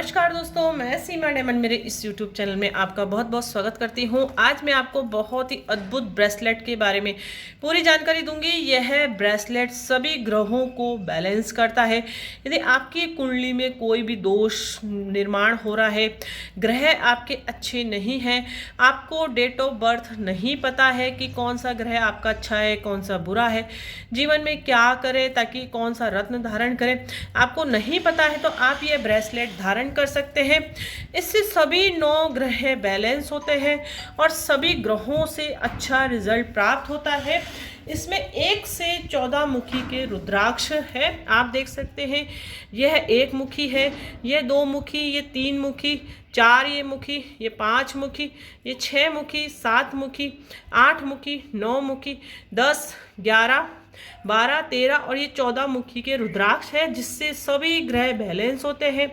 नमस्कार दोस्तों, मैं सीमा डेमन मेरे इस YouTube चैनल में आपका बहुत बहुत स्वागत करती हूं। आज मैं आपको बहुत ही अद्भुत ब्रेसलेट के बारे में पूरी जानकारी दूंगी। यह ब्रेसलेट सभी ग्रहों को बैलेंस करता है। यदि आपकी कुंडली में कोई भी दोष निर्माण हो रहा है, ग्रह आपके अच्छे नहीं हैं, आपको डेट ऑफ बर्थ नहीं पता है कि कौन सा ग्रह आपका अच्छा है कौन सा बुरा है, जीवन में क्या करें ताकि कौन सा रत्न धारण करें, आपको नहीं पता है तो आप ये ब्रेसलेट धारण कर सकते हैं। इससे सभी 9 ग्रह बैलेंस होते हैं और सभी ग्रहों से अच्छा रिजल्ट प्राप्त होता है। इसमें 1 से 14 मुखी के रुद्राक्ष है, आप देख सकते हैं। यह 1 मुखी है, यह 2 मुखी, ये 3 मुखी, 4 ये मुखी, ये 5 मुखी, ये 6 मुखी, 7 मुखी, 8 मुखी, 9 मुखी, 10, 11, 12, 13 और ये 14 मुखी के रुद्राक्ष है, जिससे सभी ग्रह बैलेंस होते हैं।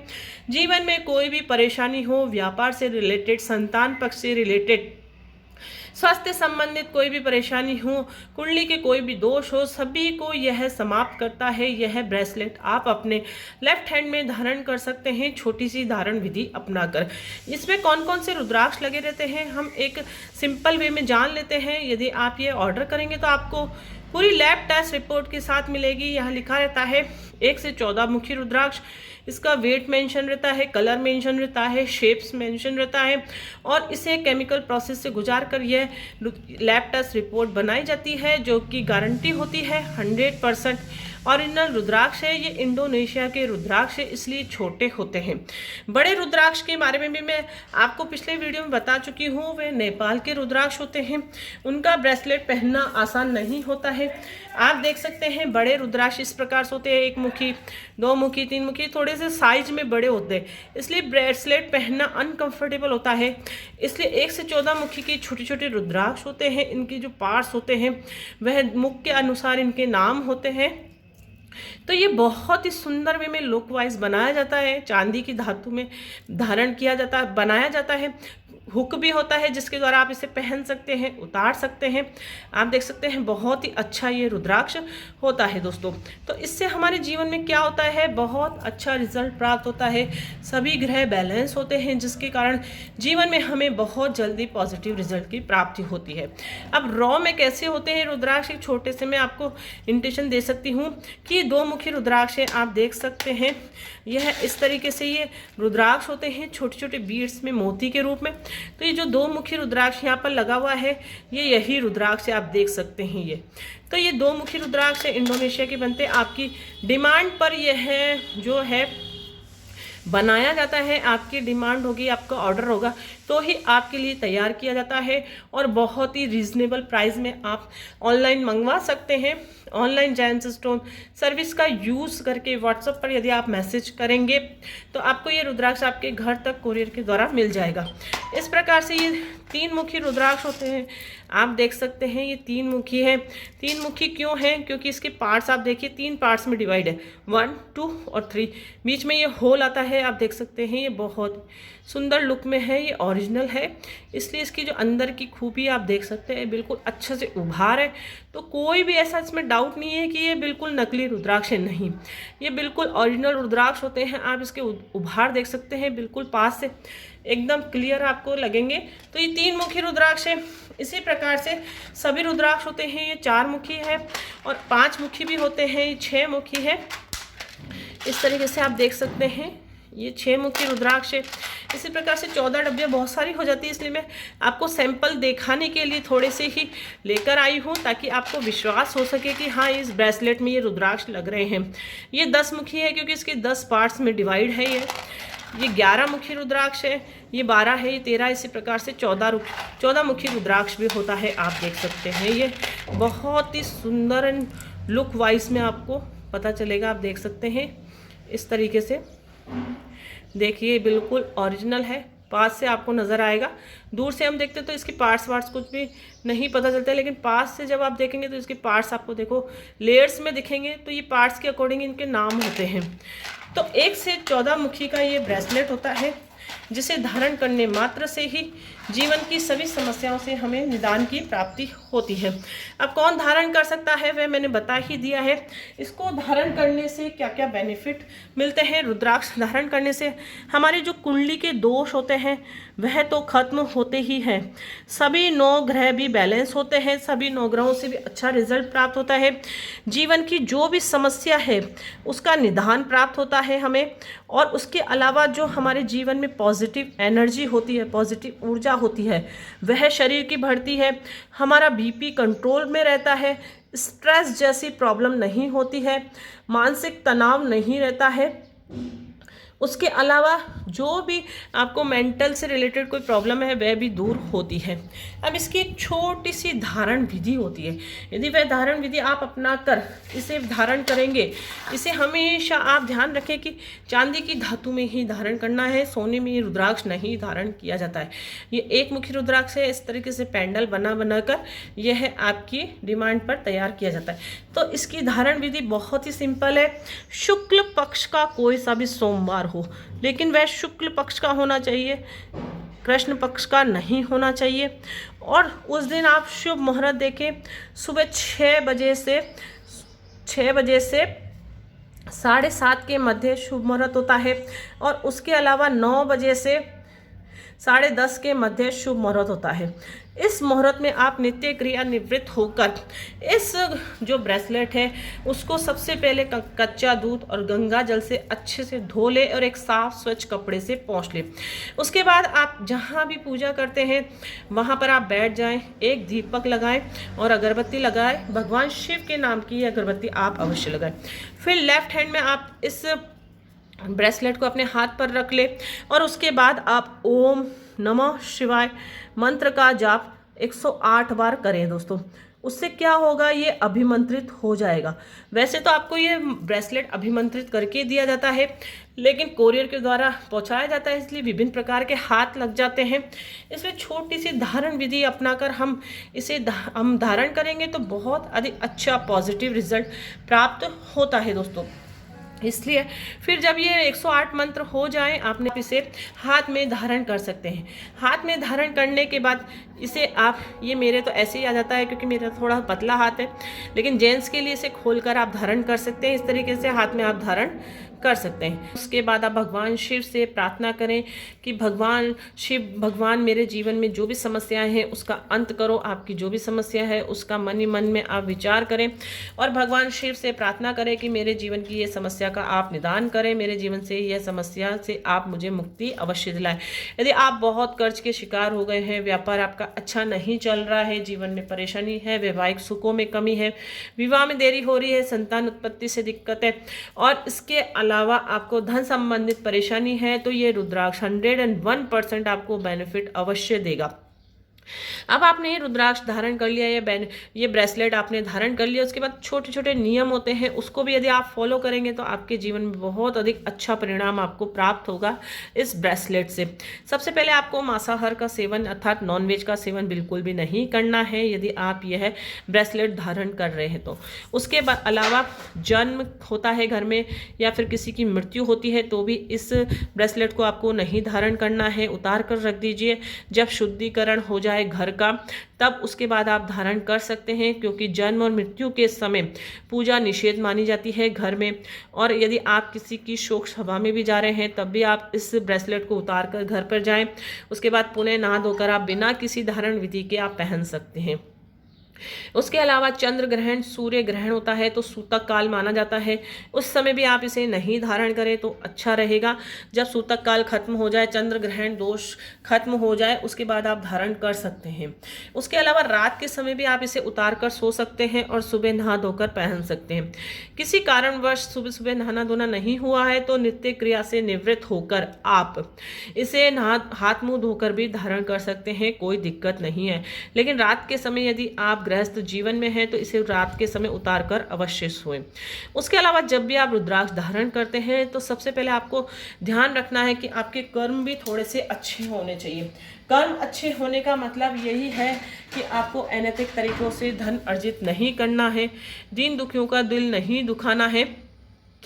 जीवन में कोई भी परेशानी हो, व्यापार से रिलेटेड, संतान पक्ष से रिलेटेड, स्वास्थ्य संबंधित कोई भी परेशानी हो, कुंडली के कोई भी दोष हो, सभी को यह समाप्त करता है। यह ब्रेसलेट आप अपने लेफ्ट हैंड में धारण कर सकते हैं, छोटी सी धारण विधि अपनाकर। इसमें कौन कौन से रुद्राक्ष लगे रहते हैं हम एक सिंपल वे में जान लेते हैं। यदि आप ये ऑर्डर करेंगे तो आपको पूरी लैब टेस्ट रिपोर्ट के साथ मिलेगी। यहाँ लिखा रहता है 1 से 14 मुखी रुद्राक्ष, इसका वेट मेंशन रहता है, कलर मेंशन रहता है, शेप्स मेंशन रहता है और इसे केमिकल प्रोसेस से गुजार कर यह लैब टेस्ट रिपोर्ट बनाई जाती है, जो कि गारंटी होती है 100% ओरिजिनल रुद्राक्ष है। ये इंडोनेशिया के रुद्राक्ष है, इसलिए छोटे होते हैं। बड़े रुद्राक्ष के बारे में भी मैं आपको पिछले वीडियो में बता चुकी हूँ। वे नेपाल के रुद्राक्ष होते हैं, उनका ब्रेसलेट पहनना आसान नहीं होता है। आप देख सकते हैं बड़े रुद्राक्ष इस प्रकार से होते हैं, 1 मुखी, 2 मुखी, 3 मुखी, थोड़े से साइज में बड़े होते हैं, इसलिए ब्रेसलेट पहनना अनकंफर्टेबल होता है। इसलिए 1 से 14 मुखी के छोटे छोटे रुद्राक्ष होते हैं। इनके जो पार्ट्स होते हैं वह मुख के अनुसार इनके नाम होते हैं। तो ये बहुत ही सुंदर वे में लुक वाइज बनाया जाता है, चांदी की धातु में धारण किया जाता है, बनाया जाता है। हुक भी होता है जिसके द्वारा आप इसे पहन सकते हैं, उतार सकते हैं। आप देख सकते हैं बहुत ही अच्छा ये रुद्राक्ष होता है दोस्तों। तो इससे हमारे जीवन में क्या होता है, बहुत अच्छा रिजल्ट प्राप्त होता है। सभी ग्रह बैलेंस होते हैं, जिसके कारण जीवन में हमें बहुत जल्दी पॉजिटिव रिजल्ट की प्राप्ति होती है। अब रॉ में कैसे होते हैं रुद्राक्ष, एक छोटे से मैं आपको इंडिकेशन दे सकती हूँ कि 2 मुखी रुद्राक्ष है, आप देख सकते हैं। यह इस तरीके से ये रुद्राक्ष होते हैं, छोटे छोटे बीड्स में मोती के रूप में। तो ये जो 2 मुखी रुद्राक्ष यहाँ पर लगा हुआ है, ये यही रुद्राक्ष है, आप देख सकते हैं। ये तो ये 2 मुखी रुद्राक्ष है, इंडोनेशिया के बनते। आपकी डिमांड पर यह जो है बनाया जाता है, आपकी डिमांड होगी, आपका ऑर्डर होगा तो ही आपके लिए तैयार किया जाता है और बहुत ही रीजनेबल प्राइस में आप ऑनलाइन मंगवा सकते हैं। ऑनलाइन जेम्स स्टोन सर्विस का यूज़ करके व्हाट्सएप पर यदि आप मैसेज करेंगे तो आपको ये रुद्राक्ष आपके घर तक कोरियर के द्वारा मिल जाएगा। इस प्रकार से ये 3 मुखी रुद्राक्ष होते हैं, आप देख सकते हैं। ये 3 मुखी है। 3 मुखी क्यों है, क्योंकि इसके पार्ट्स आप देखिए 3 पार्ट्स में डिवाइड है, 1, 2 और 3। बीच में ये होल आता है, आप देख सकते हैं। ये बहुत सुंदर लुक में है, ये ओरिजिनल है, इसलिए इसकी जो अंदर की खूबी आप देख सकते हैं, बिल्कुल अच्छे से उभार है। तो कोई भी ऐसा इसमें डाउट नहीं है कि ये बिल्कुल नकली रुद्राक्ष है, नहीं, ये बिल्कुल ओरिजिनल रुद्राक्ष होते हैं। आप इसके उभार देख सकते हैं, बिल्कुल पास से एकदम क्लियर आपको लगेंगे। तो ये 3 मुखी रुद्राक्ष है। इसी प्रकार से सभी रुद्राक्ष होते हैं। ये 4 मुखी है और 5 मुखी भी होते हैं, ये 6 मुखी है। इस तरीके से आप देख सकते हैं, ये 6 मुखी रुद्राक्ष है। इसी प्रकार से 14 डब्बियाँ बहुत सारी हो जाती है, इसलिए मैं आपको सैंपल दिखाने के लिए थोड़े से ही लेकर आई हूँ, ताकि आपको विश्वास हो सके कि हाँ इस ब्रेसलेट में ये रुद्राक्ष लग रहे हैं। ये 10 मुखी है, क्योंकि इसके 10 पार्ट्स में डिवाइड है। ये 11 मुखी रुद्राक्ष है, ये 12 है, ये 13। इसी प्रकार से 14 मुखी रुद्राक्ष भी होता है, आप देख सकते हैं। ये बहुत ही सुंदर एंड लुक वाइज में आपको पता चलेगा, आप देख सकते हैं। इस तरीके से देखिए, बिल्कुल ओरिजिनल है, पास से आपको नज़र आएगा। दूर से हम देखते तो इसके पार्ट्स वार्ट्स कुछ भी नहीं पता चलता है, लेकिन पास से जब आप देखेंगे तो इसके पार्ट्स आपको देखो लेयर्स में दिखेंगे। तो ये पार्ट्स के अकॉर्डिंग इनके नाम होते हैं। तो 1 से 14 मुखी का ये ब्रेसलेट होता है। जिसे धारण करने मात्र से ही जीवन की सभी समस्याओं से हमें निदान की प्राप्ति होती है। अब कौन धारण कर सकता है वह मैंने बता ही दिया है। इसको धारण करने से क्या क्या बेनिफिट मिलते हैं। रुद्राक्ष धारण करने से हमारे जो कुंडली के दोष होते हैं वह तो खत्म होते ही हैं, सभी 9 ग्रह भी बैलेंस होते हैं, सभी 9 ग्रहों से भी अच्छा रिजल्ट प्राप्त होता है, जीवन की जो भी समस्या है उसका निदान प्राप्त होता है हमें। और उसके अलावा जो हमारे जीवन में पॉजिटिव एनर्जी होती है, पॉजिटिव ऊर्जा होती है, वह शरीर की बढ़ती है, हमारा बीपी कंट्रोल में रहता है, स्ट्रेस जैसी प्रॉब्लम नहीं होती है, मानसिक तनाव नहीं रहता है। उसके अलावा जो भी आपको मेंटल से रिलेटेड कोई प्रॉब्लम है वह भी दूर होती है। अब इसकी एक छोटी सी धारण विधि होती है। यदि वह धारण विधि आप अपना कर इसे धारण करेंगे, इसे हमेशा आप ध्यान रखें कि चांदी की धातु में ही धारण करना है, सोने में रुद्राक्ष नहीं धारण किया जाता है। ये एक मुखी रुद्राक्ष है, इस तरीके से पेंडल बना कर यह आपकी डिमांड पर तैयार किया जाता है। तो इसकी धारण विधि बहुत ही सिंपल है। शुक्ल पक्ष का कोई सा भी सोमवार हो, लेकिन वह शुक्ल पक्ष का होना चाहिए, कृष्ण पक्ष का नहीं होना चाहिए। और उस दिन आप शुभ मुहूर्त देखें, सुबह 6 बजे से 7:30 के मध्य शुभ मुहूर्त होता है, और उसके अलावा 9 बजे से 10:30 के मध्य शुभ मुहूर्त होता है। इस मुहूर्त में आप नित्य क्रिया निवृत्त होकर इस जो ब्रेसलेट है उसको सबसे पहले कच्चा दूध और गंगा जल से अच्छे से धो ले और एक साफ स्वच्छ कपड़े से पोंछ ले। उसके बाद आप जहाँ भी पूजा करते हैं वहाँ पर आप बैठ जाएं, एक दीपक लगाएं और अगरबत्ती लगाएं। भगवान शिव के नाम की अगरबत्ती आप अवश्य लगाएं। फिर लेफ्ट हैंड में आप इस ब्रेसलेट को अपने हाथ पर रख ले और उसके बाद आप ओम नमः शिवाय मंत्र का जाप 108 बार करें दोस्तों। उससे क्या होगा, ये अभिमंत्रित हो जाएगा। वैसे तो आपको ये ब्रेसलेट अभिमंत्रित करके दिया जाता है, लेकिन कोरियर के द्वारा पहुंचाया जाता है, इसलिए विभिन्न प्रकार के हाथ लग जाते हैं। इसमें छोटी सी धारण विधि अपनाकर हम धारण करेंगे तो बहुत अधिक अच्छा पॉजिटिव रिजल्ट प्राप्त होता है दोस्तों। इसलिए फिर जब ये 108 मंत्र हो जाएं, आपने इसे हाथ में धारण कर सकते हैं। हाथ में धारण करने के बाद इसे आप, ये मेरे तो ऐसे ही आ जाता है क्योंकि मेरा थोड़ा पतला हाथ है, लेकिन जेंट्स के लिए इसे खोलकर आप धारण कर सकते हैं। इस तरीके से हाथ में आप धारण कर सकते हैं। उसके बाद आप भगवान शिव से प्रार्थना करें कि भगवान मेरे जीवन में जो भी समस्याएं हैं उसका अंत करो। आपकी जो भी समस्या है उसका मन ही मन में आप विचार करें और भगवान शिव से प्रार्थना करें कि मेरे जीवन की ये समस्या का आप निदान करें, मेरे जीवन से यह समस्या से आप मुझे मुक्ति अवश्य दिलाएं। यदि आप बहुत कर्ज के शिकार हो गए हैं, व्यापार आपका अच्छा नहीं चल रहा है, जीवन में परेशानी है, वैवाहिक सुखों में कमी है, विवाह में देरी हो रही है, संतान उत्पत्ति से दिक्कत है और इसके अलावा आपको धन संबंधित परेशानी है, तो ये रुद्राक्ष 101% आपको बेनिफिट अवश्य देगा। अब आपने ये रुद्राक्ष धारण कर लिया, ये ब्रेसलेट आपने धारण कर लिया। उसके बाद छोटे छोटे नियम होते हैं, उसको भी यदि आप फॉलो करेंगे तो आपके जीवन में बहुत अधिक अच्छा परिणाम आपको प्राप्त होगा इस ब्रेसलेट से। सबसे पहले आपको मांसाहार का सेवन अर्थात नॉनवेज का सेवन बिल्कुल भी नहीं करना है यदि आप यह ब्रेसलेट धारण कर रहे हैं तो। उसके बाद अलावा जन्म होता है घर में या फिर किसी की मृत्यु होती है तो भी इस ब्रेसलेट को आपको नहीं धारण करना है, उतार कर रख दीजिए। जब शुद्धिकरण हो जाए घर का तब उसके बाद आप धारण कर सकते हैं, क्योंकि जन्म और मृत्यु के समय पूजा निषेध मानी जाती है घर में। और यदि आप किसी की शोक सभा में भी जा रहे हैं तब भी आप इस ब्रेसलेट को उतार कर घर पर जाएं। उसके बाद पुनः नहा धोकर आप बिना किसी धारण विधि के आप पहन सकते हैं। उसके अलावा चंद्र ग्रहण, सूर्य ग्रहण होता है तो सूतक काल माना जाता है, उस समय भी आप इसे नहीं धारण करें तो अच्छा रहेगा। जब सूतक काल खत्म हो जाए, चंद्र ग्रहण दोष खत्म हो जाए, उसके बाद आप धारण कर सकते हैं। उसके अलावा रात के समय भी आप इसे उतार कर सो सकते हैं और सुबह नहा धोकर पहन सकते हैं। किसी कारणवश सुबह सुबह नहाना धोना नहीं हुआ है तो नित्य क्रिया से निवृत्त होकर आप इसे हाथ मुंह धोकर भी धारण कर सकते हैं, कोई दिक्कत नहीं है। लेकिन रात के समय यदि आप गृहस्थ जीवन में है तो इसे रात के समय उतार कर अवश्य सोएं। उसके अलावा जब भी आप रुद्राक्ष धारण करते हैं तो सबसे पहले आपको ध्यान रखना है कि आपके कर्म भी थोड़े से अच्छे होने चाहिए। कर्म अच्छे होने का मतलब यही है कि आपको अनैतिक तरीकों से धन अर्जित नहीं करना है, दीन दुखियों का दिल नहीं दुखाना है,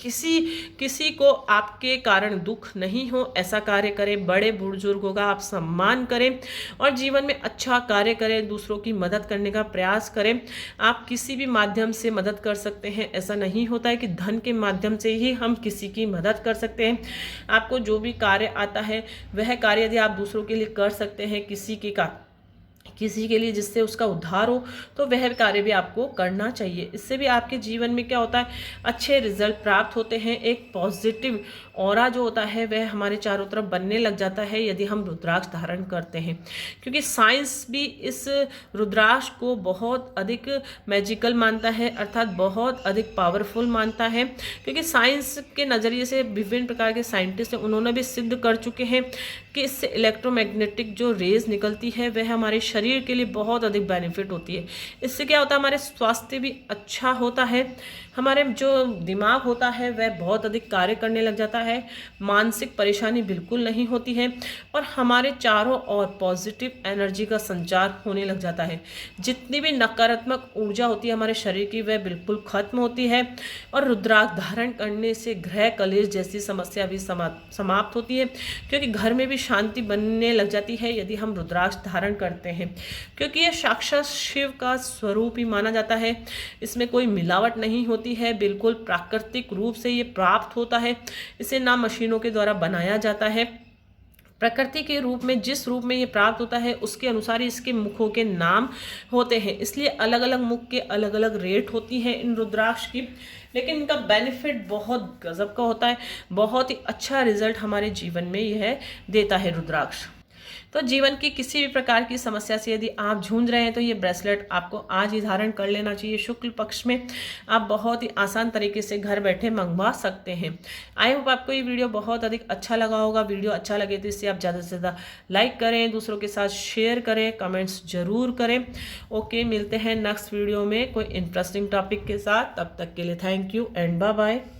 किसी किसी को आपके कारण दुख नहीं हो, ऐसा कार्य करें। बड़े बुजुर्गों का आप सम्मान करें और जीवन में अच्छा कार्य करें, दूसरों की मदद करने का प्रयास करें। आप किसी भी माध्यम से मदद कर सकते हैं। ऐसा नहीं होता है कि धन के माध्यम से ही हम किसी की मदद कर सकते हैं। आपको जो भी कार्य आता है वह कार्य यदि आप दूसरों के लिए कर सकते हैं, किसी के लिए जिससे उसका उद्धार हो, तो वह कार्य भी आपको करना चाहिए। इससे भी आपके जीवन में क्या होता है, अच्छे रिजल्ट प्राप्त होते हैं। एक पॉजिटिव ऑरा जो होता है वह हमारे चारों तरफ बनने लग जाता है यदि हम रुद्राक्ष धारण करते हैं, क्योंकि साइंस भी इस रुद्राक्ष को बहुत अधिक मैजिकल मानता है, अर्थात बहुत अधिक पावरफुल मानता है। क्योंकि साइंस के नज़रिए से विभिन्न प्रकार के साइंटिस्ट हैं, उन्होंने भी सिद्ध कर चुके हैं कि इससे इलेक्ट्रोमैग्नेटिक जो रेज निकलती है वह हमारे शरीर के लिए बहुत अधिक बेनिफिट होती है। इससे क्या होता है, हमारे स्वास्थ्य भी अच्छा होता है, हमारे जो दिमाग होता है वह बहुत अधिक कार्य करने लग जाता है, मानसिक परेशानी बिल्कुल नहीं होती है और हमारे चारों ओर पॉजिटिव एनर्जी का संचार होने लग जाता है। जितनी भी नकारात्मक ऊर्जा होती है हमारे शरीर की वह बिल्कुल खत्म होती है और रुद्राक्ष धारण करने से ग्रह कलेश जैसी समस्या भी समाप्त होती है, क्योंकि घर में भी शांति बनने लग जाती है यदि हम रुद्राक्ष धारण करते हैं। क्योंकि यह साक्षात शिव का स्वरूप ही माना जाता है, इसमें कोई मिलावट नहीं होती है, बिल्कुल प्राकृतिक रूप से ये प्राप्त होता है। इसे ना मशीनों के द्वारा बनाया जाता है, प्रकृति के रूप में जिस रूप में ये प्राप्त होता है उसके अनुसार ही इसके मुखों के नाम होते हैं। इसलिए अलग अलग मुख के अलग अलग रेट होती है इन रुद्राक्ष की, लेकिन इनका बेनिफिट बहुत गजब का होता है। बहुत ही अच्छा रिजल्ट हमारे जीवन में यह देता है रुद्राक्ष। तो जीवन की किसी भी प्रकार की समस्या से यदि आप जूझ रहे हैं तो ये ब्रेसलेट आपको आज ही धारण कर लेना चाहिए। शुक्ल पक्ष में आप बहुत ही आसान तरीके से घर बैठे मंगवा सकते हैं। आई होप आपको ये वीडियो बहुत अधिक अच्छा लगा होगा। वीडियो अच्छा लगे तो इसे आप ज़्यादा से ज़्यादा लाइक करें, दूसरों के साथ शेयर करें, कमेंट्स जरूर करें। ओके, मिलते हैं नेक्स्ट वीडियो में कोई इंटरेस्टिंग टॉपिक के साथ। तब तक के लिए thank you and bye bye.